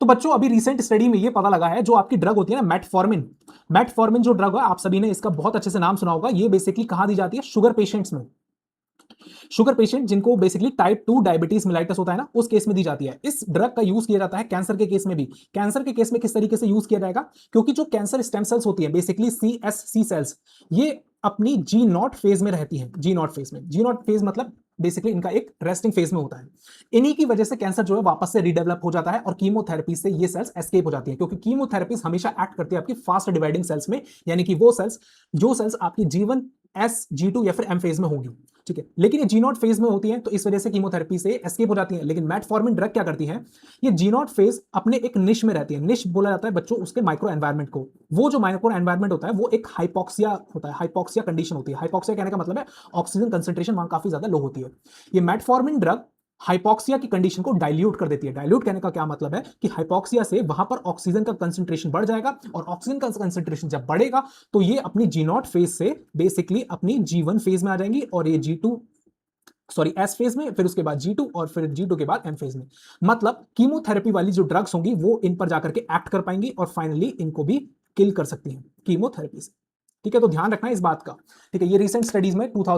तो बच्चों अभी रिसेंट स्टडी में ये पता लगा है, जो आपकी ड्रग होती है ना मेटफॉर्मिन, मेटफॉर्मिन जो ड्रग है, आप सभी ने इसका बहुत अच्छे से नाम सुना होगा। ये बेसिकली कहां दी जाती है? शुगर पेशेंट्स में। शुगर पेशेंट जिनको बेसिकली टाइप 2 डायबिटीज मिलाइटस होता है ना, उस केस में दी जाती है। इस ड्रग का यूज किया जाता है कैंसर के केस में भी। कैंसर के केस में किस तरीके से यूज किया जाएगा? क्योंकि जो कैंसर स्टेम सेल्स होती है बेसिकली CSC सेल्स, ये अपनी जी नॉट फेज में रहती है। जी नॉट फेज में, जी नॉट फेज मतलब बेसिकली इनका एक रेस्टिंग फेज में होता है। इन्हीं की वजह से कैंसर जो है वापस से रीडेवलप हो जाता है और कीमोथेरेपी से ये सेल्स एस्केप हो जाती है, क्योंकि कीमोथेरेपी हमेशा एक्ट करती है आपकी फास्ट डिवाइडिंग सेल्स में, यानी कि वो सेल्स जो सेल्स आपकी जीवन SG2 या फिर M फेज में होगी। ठीक है, लेकिन ये जी नॉट फेज में होती है, तो इस वजह से कीमोथेरेपी से एस्केप हो जाती है। लेकिन मेटफॉर्मिन ड्रग क्या करती है? ये जी नॉट फेज अपने एक निश में रहती है। निश बोला जाता है बच्चों उसके माइक्रो एनवायरनमेंट को। वो जो माइक्रो एनवायरनमेंट होता है वो एक हाइपोक्सिया होता है, हाइपोक्सिया कंडीशन होती है। हाइपोक्सिया कहने का मतलब है ऑक्सीजन कंसंट्रेशन वहां काफी ज्यादा लो होती है। ये मेटफॉर्मिन ड्रग हाइपोक्सिया की कंडीशन को डाइल्यूट कर देती है। डाइल्यूट कहने का क्या मतलब है कि हाइपोक्सिया से वहां पर ऑक्सीजन का कंसंट्रेशन बढ़ जाएगा, और ऑक्सीजन का कंसंट्रेशन जब बढ़ेगा तो ये अपनी जी नॉट फेज से बेसिकली अपनी G1 फेज में आ जाएंगी, और ये S फेज में, फिर उसके बाद G2, और फिर G2 के बाद M फेज में। मतलब कीमोथेरेपी वाली जो ड्रग्स होंगी वो इन पर जाकर के एक्ट कर पाएंगी और फाइनली इनको भी किल कर सकती हैं कीमोथेरेपी से। ठीक है, तो ध्यान रखना है इस बात का। ठीक है, ये रिसेंट स्टडीज में 2000